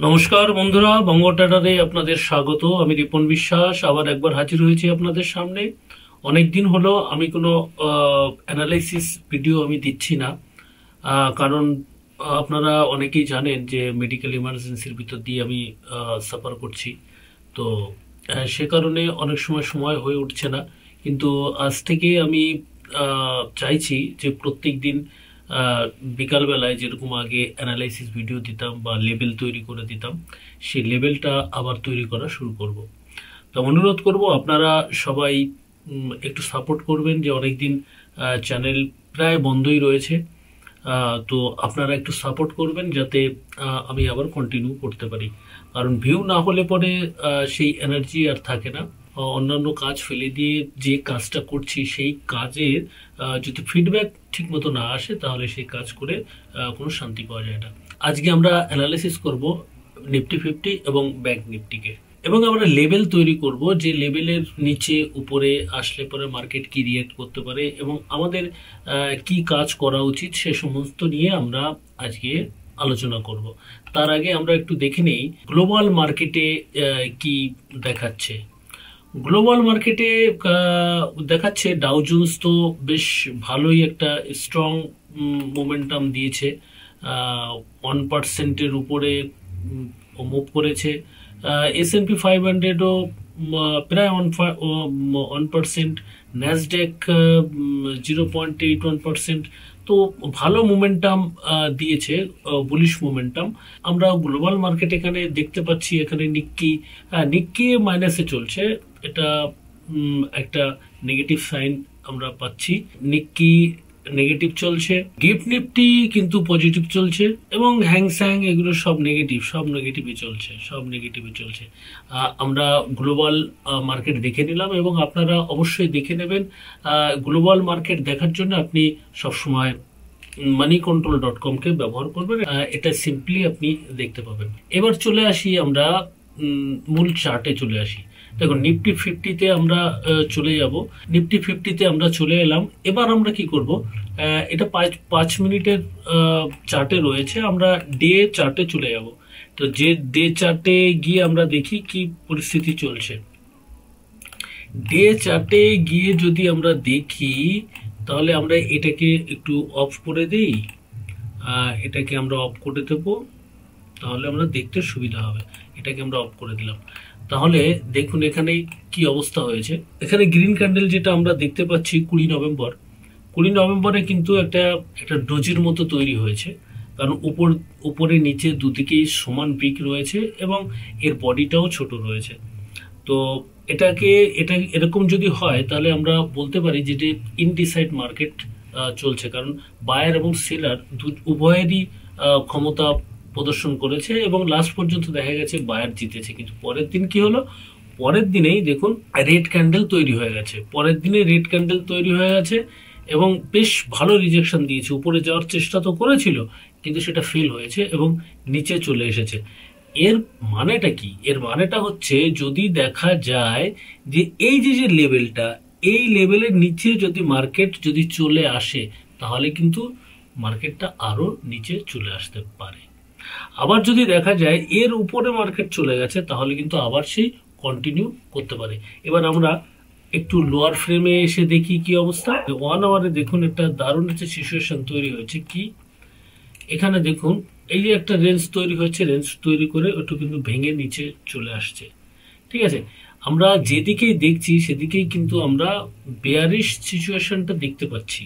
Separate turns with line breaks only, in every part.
নমস্কার বন্ধুরা, বঙ্গ ট্রেডারে আপনাদের স্বাগত। আমি রিপন বিশ্বাস আবার একবার হাজির হয়েছি আপনাদের সামনে। অনেক দিন হলো আমি কোনো অ্যানালাইসিস ভিডিও আমি দিচ্ছি না, কারণ আপনারা অনেকেই জানেন যে মেডিকেল ইমার্জেন্সির ভিতর দিয়ে আমি সাফার করছি। তো সে কারণে অনেক সময় সময় হয়ে উঠছে না, কিন্তু আজ থেকে আমি চাইছি যে প্রত্যেক দিন বিকালবেলায় যেরকম আগে অ্যানালাইসিস ভিডিও দিতাম বা লেবেল তৈরি করে দিতাম, সেই লেবেলটা আবার তৈরি করা শুরু করব। তো অনুরোধ করব আপনারা সবাই একটু সাপোর্ট করবেন, যে অনেকদিন চ্যানেল প্রায় বন্ধই রয়েছে। তো আপনারা একটু সাপোর্ট করবেন যাতে আমি আবার কন্টিনিউ করতে পারি, কারণ ভিউ না হলে পরে সেই এনার্জি আর থাকে না। অন্যান্য কাজ ফেলে দিয়ে যে কাজটা করছি সেই কাজের যদি ফিডব্যাক ঠিক মতো না আসে তাহলে সেই কাজ করে কোনো শান্তি পাওয়া যায় না। আজকে আমরা অ্যানালিসিস করব নিফটি 50 এবং ব্যাংক নিফটিকে, এবং আমরা লেভেল তৈরি করব যে লেভেলের নিচে উপরে আসলে পরে মার্কেট কি রিয়েক্ট করতে পারে এবং আমাদের কি কাজ করা উচিত সে সমস্ত নিয়ে আমরা আজকে আলোচনা করব। তার আগে আমরা একটু দেখে নেই গ্লোবাল মার্কেটে কি দেখাচ্ছে। গ্লোবাল মার্কেটে দেখাচ্ছে ডাউ জোন্স তো বেশ ভালোই একটা স্ট্রং মোমেন্টাম দিয়েছে, 1%-এর উপরে মুভ করেছে। S&P 500ও প্রায় 1%, ন্যাসডেক 0.81%। তো ভালো মোমেন্টাম দিয়েছে, বুলিশ মোমেন্টাম। আমরা গ্লোবাল মার্কেট এখানে দেখতে পাচ্ছি, এখানে নিক্কি মাইনাসে চলছে। এটা একটা নেগেটিভ সাইন আমরা পাচ্ছি। নিক্কি নেগেটিভ চলছে, গিফট নিফটি কিন্তু পজিটিভ চলছে, এবং হ্যাংস্যাং এগুলো সব নেগেটিভই চলছে। আমরা গ্লোবাল মার্কেট দেখে নিলাম, এবং আপনারা অবশ্যই দেখে নেবেন। গ্লোবাল মার্কেট দেখার জন্য আপনি সবসময় moneycontrol.com-কে ব্যবহার করবেন, এটা সিম্পলি আপনি দেখতে পাবেন। এবার চলে আসি আমরা মূল চার্টে চলে আসি। দেখুন, নিফটি 50-তে আমরা চলে যাব। নিফটি 50-তে আমরা চলে এলাম। এবার আমরা কি করব, এটা 5 মিনিটের চার্টে রয়েছে, আমরা ডে চার্টে চলে যাব। তো যে ডে চার্টে গিয়ে আমরা দেখি কি পরিস্থিতি চলছে। ডে চার্টে গিয়ে যদি আমরা দেখি তাহলে আমরা এটাকে একটু অফ করে দেই, এটাকে আমরা অফ করে দেবো, তাহলে আমরা দেখতে সুবিধা হবে। এটাকে আমরা অফ করে দিলাম। তাহলে দেখুন এখানে কি অবস্থা হয়েছে। এখানে গ্রিন ক্যান্ডেল যেটা আমরা দেখতে পাচ্ছি 20 নভেম্বরে কিন্তু একটা ডোজের মতো তৈরি হয়েছে, কারণ উপরে নিচে দুদিকেই সমান পিক রয়েছে এবং এর বডিটাও ছোট রয়েছে। তো এটা এরকম যদি হয় তাহলে আমরা বলতে পারি যে ইনডিসাইড মার্কেট চলছে, কারণ বায়ার এবং সেলার উভয়েরই ক্ষমতা প্রদর্শন করেছে এবং লাস্ট পর্যন্ত দেখা গেছে বায়ার জিতেছে। কিন্তু পরের দিন কি হলো, পরের দিনেই দেখুন রেড ক্যান্ডেল তৈরি হয়ে গেছে এবং বেশ ভালো রিজেকশন দিয়েছে। উপরে যাওয়ার চেষ্টা তো করেছিল, কিন্তু সেটা ফেল হয়েছে এবং নিচে চলে এসেছে। এর মানেটা কি? এর মানেটা হচ্ছে, যদি দেখা যায় যে এই যে লেভেলটা, এই লেভেলের নিচে যদি মার্কেট যদি চলে আসে তাহলে কিন্তু মার্কেটটা আরো নিচে চলে আসতে পারে। আবার যদি দেখা যায় এর উপরে মার্কেট চলে গেছে তাহলে কিন্তু আবার সেই কন্টিনিউ করতে পারে। এবার আমরা একটু লোয়ার ফ্রেমে এসে দেখি কি অবস্থা। 1 আওয়ারে দেখুন একটা দারুণ একটা সিচুয়েশন তৈরি হয়েছে। কি, এখানে দেখুন এই যে একটা রেঞ্জ তৈরি হয়েছে, রেঞ্জ তৈরি করে ওটা কিন্তু ভেঙে নিচে চলে আসছে। ঠিক আছে, আমরা যেদিকেই দেখছি সেদিকেই কিন্তু আমরা বেয়ারিশ সিচুয়েশনটা দেখতে পাচ্ছি।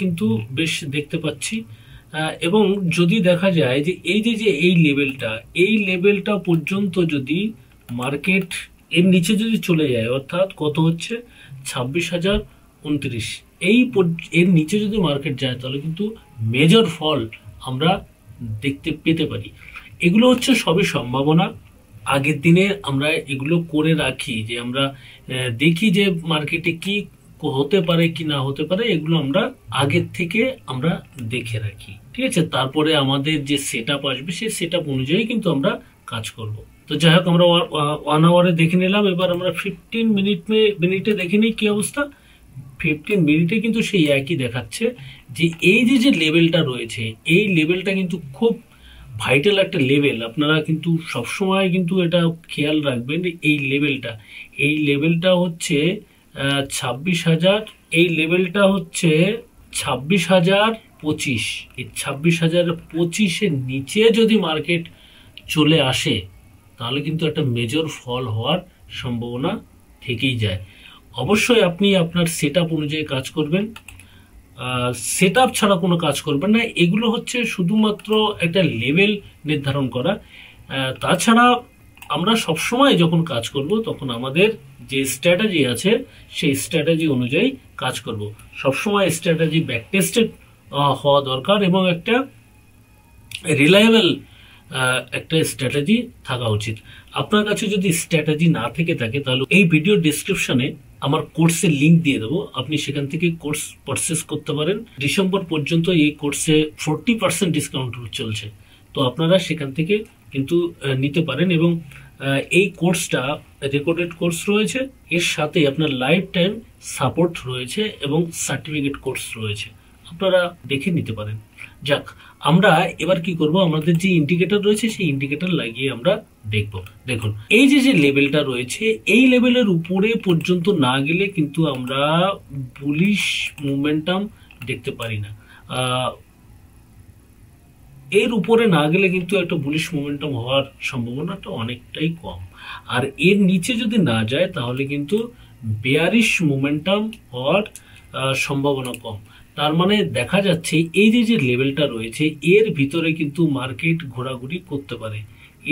কিন্তু বেশ দেখতে পাচ্ছি। এবং যদি দেখা যায় যে এই লেভেলটা পর্যন্ত যদি মার্কেট এর নিচে যদি চলে যায়, অর্থাৎ কত হচ্ছে 26,029, এর নিচে যদি মার্কেট যায় তাহলে কিন্তু মেজর ফল আমরা দেখতে পেতে পারি। এগুলো হচ্ছে সবই সম্ভাবনা। আগের দিনে আমরা এগুলো করে রাখি, যে আমরা দেখি যে মার্কেটে কি হতে পারে কি না হতে পারে, এগুলো আমরা আগের থেকে আমরা দেখে রাখি। ঠিক আছে, তারপরে আমাদের যে সেট আপ আসবে সেই সেট আপ অনুযায়ী কিন্তু আমরা কাজ করব। তো যাই হোক, আমরা 1 আওয়ারে দেখে নিলাম। এবার আমরা 15 মিনিটে দেখে নিই কি অবস্থা। 15 মিনিটে কিন্তু সেই একই দেখাচ্ছে যে এই যে লেভেলটা রয়েছে, এই লেভেলটা কিন্তু খুব ভাইটাল একটা লেভেল, আপনারা কিন্তু সবসময় কিন্তু এটা খেয়াল রাখবেন। এই লেভেলটা হচ্ছে 26,000, এই লেভেলটা হচ্ছে 26,025। এই 26,025-এর নিচে যদি মার্কেট চলে আসে তাহলে কিন্তু একটা মেজর ফল হওয়ার সম্ভাবনা থেকেই যায়। অবশ্যই আপনি আপনার সেট আপ অনুযায়ী কাজ করবেন, সেট আপ ছাড়া কোনো কাজ করবেন না। এগুলো হচ্ছে শুধুমাত্র একটা লেভেল নির্ধারণ করা। তাছাড়া আমরা সবসময় যখন কাজ করব তখন আমাদের যে স্ট্র্যাটেজি আছে সেই স্ট্র্যাটেজি অনুযায়ী কাজ করব। সবসময় স্ট্র্যাটেজি ব্যাক টেস্টেড হওয়া দরকার এবং একটা রিলায়েবল একটা স্ট্র্যাটেজি থাকা উচিত। আপনার কাছে যদি স্ট্র্যাটেজি না থেকে থাকে তাহলে এই ভিডিও ডিসক্রিপশনে আমার কোর্সের লিংক দিয়ে দেবো, আপনি সেখান থেকে কোর্স পারচেস করতে পারেন। ডিসেম্বর পর্যন্ত এই কোর্সে 40% ডিসকাউন্ট চলছে, তো আপনারা সেখান থেকে কিন্তু নিতে পারেন। এবং এই কোর্সটা রেকর্ডেড কোর্স রয়েছে, এর সাথে আপনার লাইফ টাইম সাপোর্ট রয়েছে এবং সার্টিফিকেট কোর্স রয়েছে, আপনারা দেখে নিতে পারেন। যাক, আমরা এবার কি করব, আমাদের যে ইন্ডিকেটর রয়েছে সেই ইন্ডিকেটর লাগিয়ে আমরা দেখব। দেখুন, এই যে লেভেলটা রয়েছে এই লেভেলের উপরে পর্যন্ত না গেলে কিন্তু আমরা বুলিশ মোমেন্টাম দেখতে পারি না। এর উপরে না গেলে কিন্তু একটা বুলিশ মোমেন্টাম হওয়ার সম্ভাবনাটা অনেকটাই কম। আর এর নিচে যদি না যায় তাহলে কিন্তু বেয়ারিশ মোমেন্টাম হওয়ার সম্ভাবনা কম। তার মানে দেখা যাচ্ছে এই যে লেভেলটা রয়েছে এর ভিতরে কিন্তু মার্কেট ঘোরাঘুরি করতে পারে,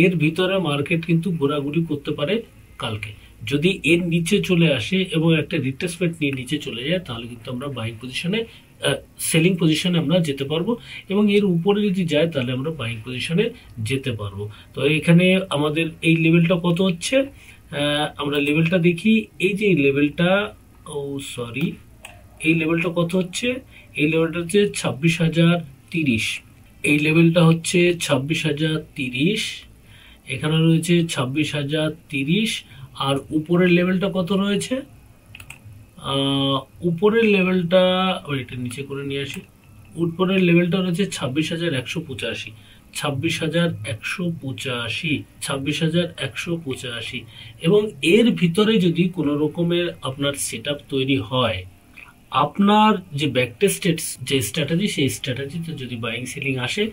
এর ভিতরে মার্কেট কিন্তু ঘোরাঘুরি করতে পারে কালকে। যদি এর নিচে চলে আসে এবং একটা রিট্রেসমেন্ট নিয়ে নিচে চলে যায় তাহলে কিন্তু আমরা বাইং পজিশনে, সেলিং পজিশনে আমরা যেতে পারবো, এবং এর উপরে যদি যায় তাহলে আমরা বাইং পজিশনে যেতে পারবো। তো এখানে আমাদের এই লেভেলটা কত হচ্ছে, আমরা লেভেলটা দেখি। এই যে লেভেলটা, এই লেভেলটা কত হচ্ছে, এই লেভেলটা হচ্ছে 26,030। এই লেভেলটা হচ্ছে 26,030, এখানে রয়েছে 26,030। আর উপরের লেভেলটা কত রয়েছে, উপরের লেভেলটা এটা নিচে করে নিয়ে আসি, উপরের লেভেলটা রয়েছে 26,185, 26,185, 26,185। এবং এর ভিতরে যদি কোনো রকমের আপনার সেট তৈরি হয়, আপনার যে ব্যাকটেস্টেড যে স্ট্র্যাটেজি সেই স্ট্র্যাটেজিতে যদি বাইং সেলিং আসে,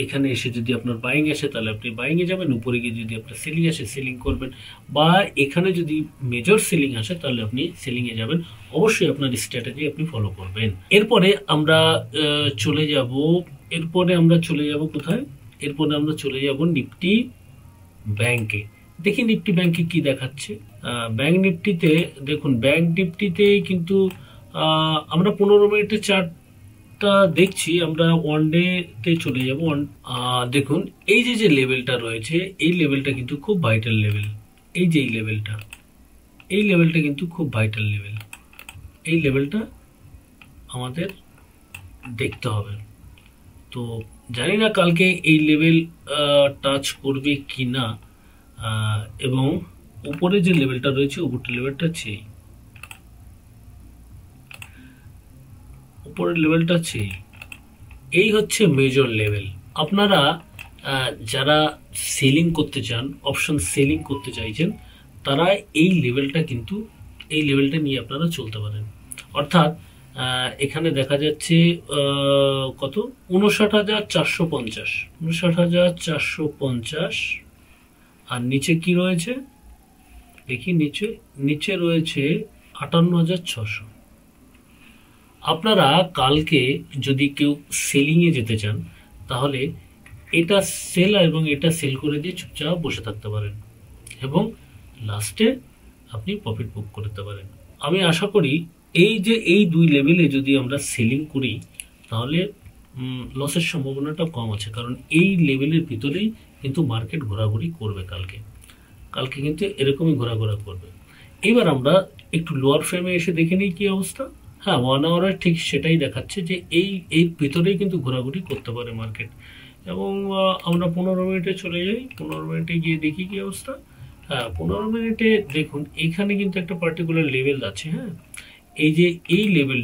এখানে এসে যদি আপনার বাইং আসে তাহলে আপনি বাইং এ যাবেন, উপরে গিয়ে যদি আপনার সেলিং আসে সেলিং করবেন, বা এখানে যদি মেজর সেলিং আসে তাহলে আপনি সেলিং এ যাবেন। অবশ্যই আপনার স্ট্র্যাটেজি আপনি ফলো করবেন। এরপরে আমরা চলে যাব কোথায়, এরপরে আমরা চলে যাব নিফটি ব্যাংকে। দেখি নিফটি ব্যাংকে কি দেখাচ্ছে। ব্যাংক নিফটিতে দেখুন, ব্যাংক নিফটিতে কিন্তু আমরা 15 মিনিটের চার্টটা দেখছি। আমরা ওয়ান ডে তে চলে যাব। দেখুন, এই যে লেভেলটা রয়েছে এই লেভেলটা কিন্তু খুব ভাইটাল লেভেল। এই যে এই লেভেলটা কিন্তু খুব ভাইটাল লেভেল। এই লেভেলটা আমাদের দেখতে হবে। তো জানি না কালকে এই লেভেল টাচ করবে কি না, এবং উপরে যে লেভেলটা রয়েছে উপরের লেভেলটা হচ্ছে উপরের লেভেলটা হচ্ছে এই হচ্ছে মেজর লেভেল। আপনারা যারা সেলিং করতে চান, অপশন সেলিং করতে চাইছেন, তারা এই লেভেলটা নিয়ে আপনারা চলতে পারেন। অর্থাৎ এখানে দেখা যাচ্ছে কত, 59,450, 59,450। আর নিচে কি রয়েছে দেখি, নিচে রয়েছে 58,600। আপনারা কালকে যদি কেউ সেলিং এ যেতে চান তাহলে এটা সেল এবং এটা সেল করে দিয়ে চুপচাপ বসে থাকতে পারেন এবং লাস্টে আপনি প্রফিট বুক করতে পারেন। আমি আশা করি এই দুই লেভেলে যদি আমরা সেলিং করি তাহলে লসের সম্ভাবনাটা কম আছে, কারণ এই লেভেলের ভিতরেই কিন্তু মার্কেট ঘোরাঘুরি করবে কালকে কিন্তু এরকমই ঘোরাঘোরা করবে। এবার আমরা একটু লোয়ার ফ্রেমে এসে দেখে নিই কি অবস্থা। হ্যাঁ, 1 আওয়ারে ঠিক সেটাই দেখাচ্ছে যে এই ভিতরেই কিন্তু ঘোরাঘুরি করতে পারে মার্কেট। এবং আমরা 15 মিনিটে চলে যাই, 15 মিনিটে গিয়ে দেখি কি অবস্থা। হ্যাঁ, 15 মিনিটে দেখুন এখানে কিন্তু একটা পার্টিকুলার লেভেল আছে। হ্যাঁ, এই যে এই লেভেল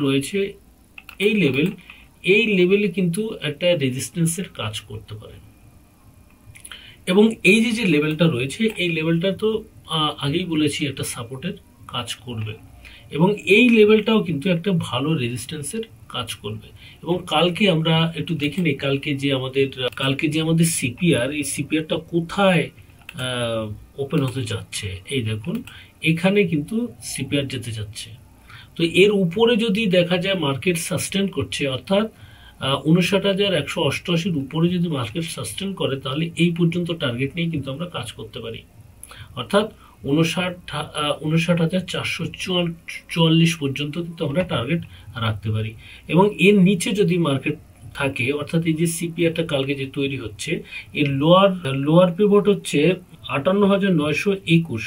রয়েছে, এই এই লেভেলে কিন্তু একটা রেজিস্ট্যান্সের কাজ করতে পারে। এবং এই যে যে লেভেলটা রয়েছে, এই লেভেলটা তো আগেই বলেছি একটা সাপোর্টের কাজ করবে, এবং এই লেভেলটাও কিন্তু একটা ভালো রেজিস্ট্যান্সের কাজ করবে। এবং কালকে আমরা একটু দেখে নিই, কালকে যে আমাদের সিপিআর, এই সিপিআরটা কোথায় ওপেন হতে যাচ্ছে। এই দেখুন, এখানে কিন্তু সিপিআর যেতে যাচ্ছে। তো এর উপরে যদি দেখা যায় মার্কেট সাস্টেন করছে, অর্থাৎ 59,188-র উপরে যদি মার্কেট সাস্টেন করে, তাহলে এই পর্যন্ত টার্গেট নিয়ে কিন্তু আমরা কাজ করতে পারি। অর্থাৎ 59,444 পর্যন্ত কিন্তু আমরা টার্গেট রাখতে পারি। এবং এর নিচে যদি মার্কেট থাকে, অর্থাৎ এই যে সিপিআরটা কালকে যে তৈরি হচ্ছে, এর লোয়ার পিভট হচ্ছে 58,921।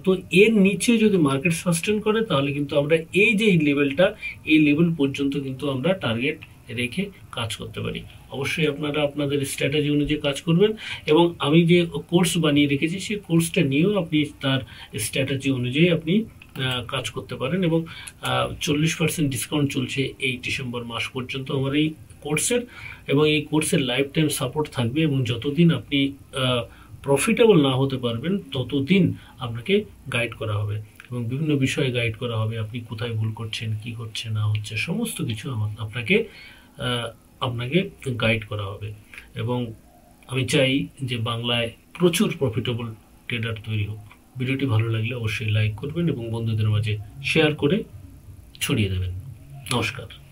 তো এর নিচে যদি মার্কেট সাস্টেন করে, তাহলে কিন্তু আমরা এই যে লেভেলটা, এই লেভেল পর্যন্ত কিন্তু আমরা টার্গেট রেখে কাজ করতে পারি। অবশ্যই আপনারা আপনাদের স্ট্র্যাটেজি অনুযায়ী কাজ করবেন, এবং আমি যে কোর্স বানিয়ে রেখেছি সেই কোর্সটা নিয়েও আপনি তার স্ট্র্যাটেজি অনুযায়ী আপনি কাজ করতে পারেন। এবং 40% ডিসকাউন্ট চলছে এই ডিসেম্বর মাস পর্যন্ত আমার এই কোর্সের, এবং এই কোর্সের লাইফ টাইম সাপোর্ট থাকবে। এবং যতদিন আপনি প্রফিটেবল না হতে পারবেন, ততদিন আপনাকে গাইড করা হবে, এবং বিভিন্ন বিষয়ে গাইড করা হবে। আপনি কোথায় ভুল করছেন, কি হচ্ছে না হচ্ছে, সমস্ত কিছু আপনাকে আপনাকে গাইড করা হবে। এবং আমি চাই যে বাংলায় প্রচুর প্রফিটেবল ট্রেডার তৈরি হোক। ভিডিওটি ভালো লাগলে অবশ্যই লাইক করবেন এবং বন্ধুদের মাঝে শেয়ার করে ছড়িয়ে দেবেন। নমস্কার।